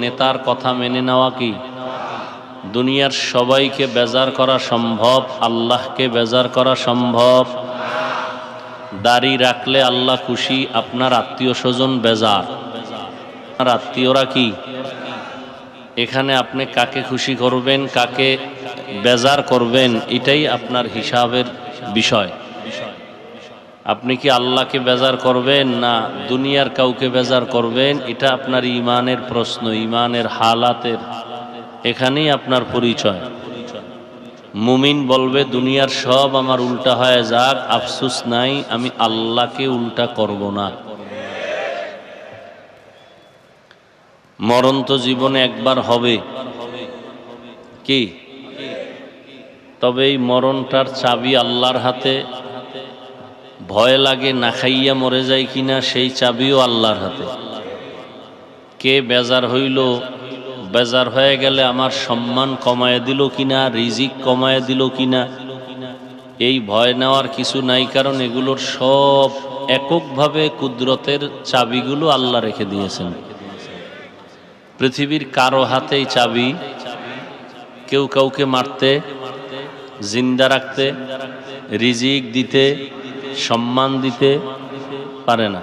নেতার কথা মেনে নেওয়া কি? দুনিয়ার সবাইকে বেজার করা সম্ভব, আল্লাহকে বেজার করা সম্ভব? দাড়ি রাখলে আল্লাহ খুশি, আপনার আত্মীয় স্বজন বেজার। আপনার আত্মীয়রা কি? এখানে আপনি কাকে খুশি করবেন, কাকে বেজার করবেন, এটাই আপনার হিসাবের বিষয়। আপনি কি আল্লাহকে বেজার করবেন না দুনিয়ার কাউকে বেজার করবেন, এটা আপনার ঈমানের প্রশ্ন, ঈমানের হালাতের এখানেই আপনার পরিচয়। মুমিন বলবে দুনিয়ার সব আমার উল্টা হয়ে যাক, আফসোস নাই, আমি আল্লাহকে উল্টা করব না। মরণ তো জীবনে একবার হবে কি? তবে এই মরণটার চাবি আল্লাহর হাতে। ভয় লাগে না খাইয়া মরে যায় কিনা, সেই চাবিও আল্লাহর হাতে। কে বেজার হইল, বেজার হয়ে গেলে আমার সম্মান কমায় দিল কিনা, রিজিক কমায় দিল কিনা, এই ভয় নেওয়ার কিছু নাই, কারণ এগুলোর সব এককভাবে কুদরতের চাবিগুলো আল্লাহ রেখে দিয়েছেন। পৃথিবীর কারো হাতেই চাবি কেউ কাউকে মারতে, জিন্দা রাখতে, রিজিক দিতে, সম্মান দিতে পারে না।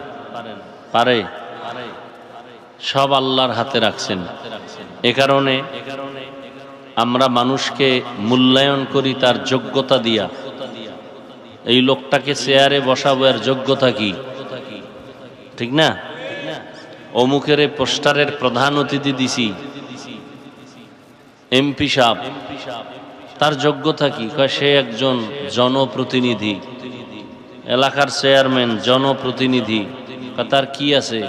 পারে? সব আল্লাহর হাতে রাখছেন। এ কারণে আমরা মানুষকে মূল্যায়ন করি তার যোগ্যতা দিয়া। এই লোকটাকে চেয়ারে বসাবো, এর যোগ্যতা কি? ঠিক না? অমুকের পোস্টারের প্রধান অতিথি দিছি, এমপি সাহেব, তার যোগ্যতা কি? কয় সে একজন জনপ্রতিনিধি, এলাকার চেয়ারম্যান, জনপ্রতিনিধি। তার কি আছে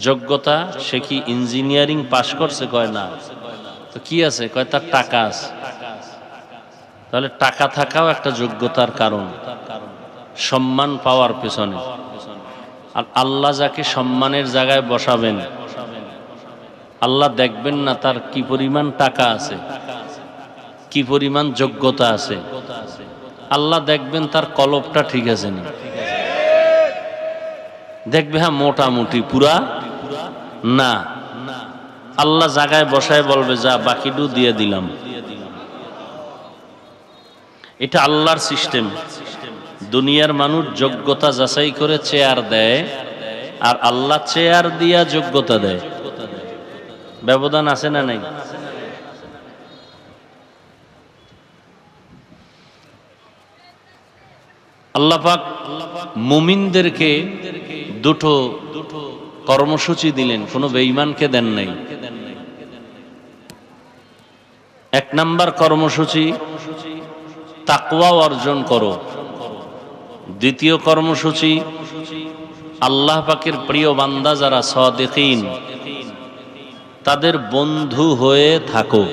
যোগ্যতা? সে কি ইঞ্জিনিয়ারিং পাশ করছে? কয় না। তো কি আছে? কয় তার টাকা আছে। তাহলে টাকা থাকাও একটা যোগ্যতার কারণ, সম্মান পাওয়ার পেছনে। আর আল্লাহ যাকে সম্মানের জায়গায় বসাবেন, আল্লাহ দেখবেন না তার কি পরিমাণ টাকা আছে, কি পরিমাণ যোগ্যতা আছে। আল্লাহ দেখবেন তার কলবটা ঠিক আছে না, দেখবে হ্যাঁ মোটামুটি, পুরা না। আল্লাহ জায়গায় বসায় বলবে যা, বাকিটু দিয়ে দিলাম। এটা আল্লাহর সিস্টেম। দুনিয়ার মানুষ যোগ্যতা যাচাই করে চেয়ার দেয়, আর আল্লাহ চেয়ার দিয়া যোগ্যতা দেয়। ব্যবধান আছে না নাই? আল্লাহ পাক মুমিনদেরকে দুটো কর্মসূচি দিলেন, কোনো বেঈমানকে দেন নাই। এক নাম্বার কর্মসূচি, তাকওয়া অর্জন করো। দ্বিতীয় কর্মসূচি, আল্লাহ পাকের প্রিয় বান্দা যারা সাদিকিন, তাদের বন্ধু হয়ে থাকো।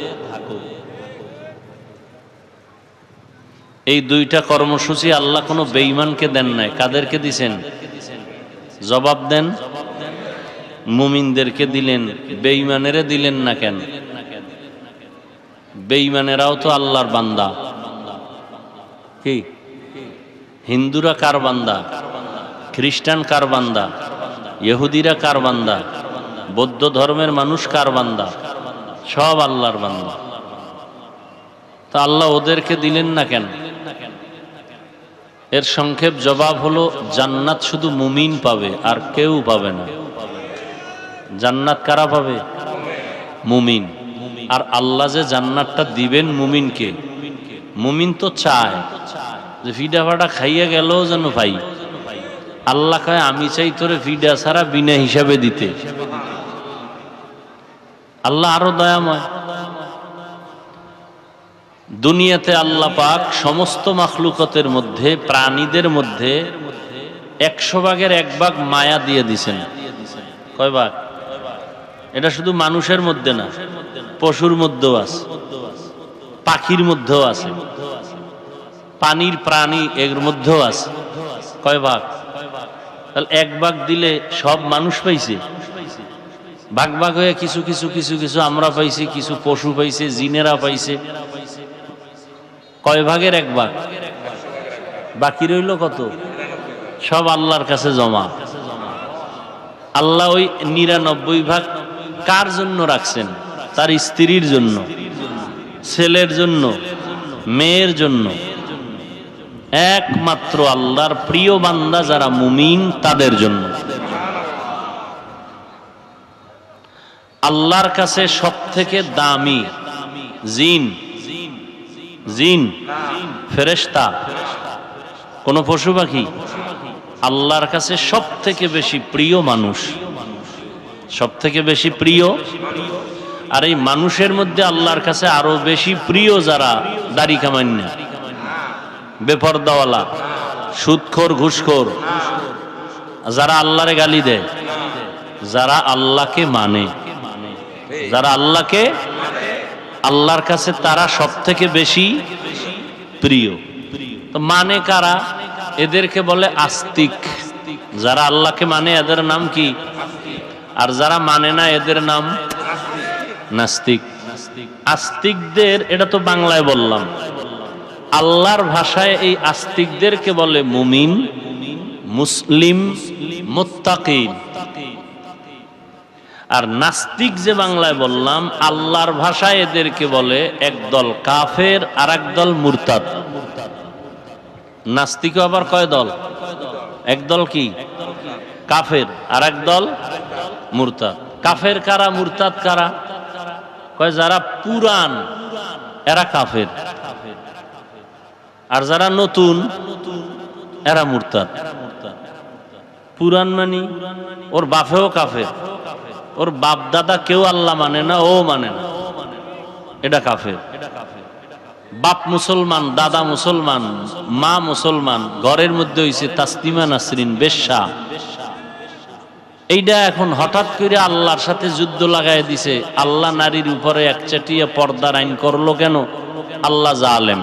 এই দুইটা কর্মসূচি আল্লাহ কোনো বেঈমানকে দেন নাই। কাদেরকে দিছেন? জবাব দেন। মুমিনদেরকে দিলেন, বেঈমানেরে দিলেন না কেন? বেঈমানেরাও তো আল্লাহর বান্দা। কি? হিন্দুরা কার বান্দা? খ্রিস্টান কার বান্দা? ইহুদিরা কার বান্দা? বৌদ্ধ ধর্মের মানুষ কার বান্দা? সব আল্লাহর বান্দা। তা আল্লাহ ওদেরকে দিলেন না কেন? এর সংক্ষেপ জবাব হলো, জান্নাত শুধু মুমিন পাবে, আর কেউ পাবে না। জান্নাত কারা পাবে? মুমিন। আর আল্লাহ যে জান্নাতটা দিবেন মুমিনকে, মুমিন তো চায় যে ফিডা ফাটা খাইয়া গেলেও যেন পাই। আল্লাহ কয় আমি চাই তোরে ফিডা ছাড়া বিনা হিসাবে দিতে। আল্লাহ আরো দয়াময়। দুনিয়াতে আল্লাহ পাক সমস্ত মাখলুকতের মধ্যে, প্রাণীদের মধ্যে 100 ভাগের 1 ভাগ মায়া দিয়ে দিছেন। কয় ভাগ? এটা শুধু মানুষের মধ্যে না, পশুর মধ্যেও আছে, পাখির মধ্যেও আছে, পানির প্রাণী এর মধ্যেও আছে। কয় ভাগ? তাহলে 1 ভাগ দিলে সব মানুষ পাইছে? ভাগ ভাগ হয়ে কিছু কিছু কিছু কিছু আমরা পাইছি, কিছু পশু পাইছে, জিনেরা পাইছে। কয় ভাগের 1 ভাগ? বাকি রইল কত? সব আল্লাহর কাছে জমা। আল্লাহ ওই 99 ভাগ কার জন্য রাখছেন? তার স্ত্রীর জন্য, ছেলের জন্য, মেয়ের জন্য। একমাত্র আল্লাহর প্রিয় বান্দা যারা মুমিন তাদের জন্য। আল্লাহর কাছে সবথেকে দামি জিন, জিন ফেরেশতা, কোন পশু পাখি? আল্লাহর কাছে সবথেকে বেশি প্রিয় মানুষ, সবথেকে বেশি প্রিয়। আর এই মানুষের মধ্যে আল্লাহর কাছে আরো বেশি প্রিয় যারা দাড়ি কামান্না, বেপরদাওয়ালা, সুদখোর, ঘুষখোর, যারা আল্লাহরে গালি দেয়, যারা আল্লাহকে মানে, যারা আল্লাহকে, আল্লাহর কাছে তারা সবথেকে বেশি প্রিয়। তো মানে কারা? এদেরকে বলে আস্তিক। যারা আল্লাহকে মানে এদের নাম কি? আর যারা মানে না এদের নাম নাস্তিক। আস্তিকদের, এটা তো বাংলায় বললাম, আল্লাহর ভাষায় এই আস্তিকদেরকে বলে মুমিন, মুসলিম, মুত্তাকিন। আর নাস্তিক যে বাংলায় বললাম, আল্লাহর ভাষায় এদেরকে বলে একদল কাফের আর একদল মুরতাদ। নাস্তিকও আবার কয় দল? একদল কি? কাফের, আর একদল মুরতাদ। কাফের কারা, মুরতাদ কারা? কয় যারা পুরান এরা কাফের, আর যারা নতুন এরা মুরতাদ। পুরান মানি ওর বাপেও কাফের, ওর বাপ দাদা কেউ আল্লাহ মানে না, ও মানে না, এটা কাফের। বাপ মুসলমান, দাদা মুসলমান, মা মুসলমান, ঘরের মধ্যে হইছে তাসলিমা নাসরিন বেশ্যা। এইটা এখন হঠাৎ করে আল্লাহর সাথে যুদ্ধ লাগাই দিছে। আল্লাহ নারীর উপরে একচাটিয়া পর্দার আইন করলো কেন? আল্লাহ জালেম।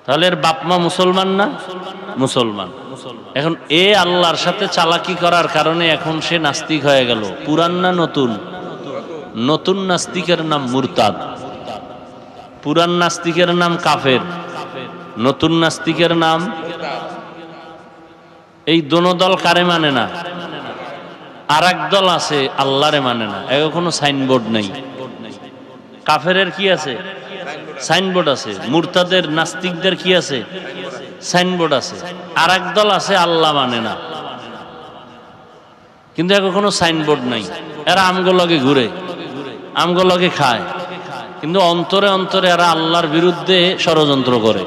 তাহলে এর বাপ মা মুসলমান না? মুসলমান। এখন এ আল্লাহর সাথে চালাকি করার কারণে এখন সে নাস্তিক হয়ে গেল। পুরান না নতুন? নতুন নাস্তিকের নাম মুরতাদ, পুরান নাস্তিকের নাম কাফের, নতুন নাস্তিকের নাম। এই দোনো দল কারে মানে না? আর এক দল আছে আল্লাহরে মানে না, এর কোনো সাইনবোর্ড নেই। কাফেরের কি আছে? সাইনবোর্ড আছে। মুরতাদের, নাস্তিকদের কি আছে? সাইনবোর্ড আছে। আর এক দল আছে আল্লাহ মানে না, কিন্তু এখন কোনো সাইনবোর্ড নাই। এরা আমগো লগে ঘুরে, আমগো লগে খায়, কিন্তু অন্তরে অন্তরে এরা আল্লাহর বিরুদ্ধে ষড়যন্ত্র করে।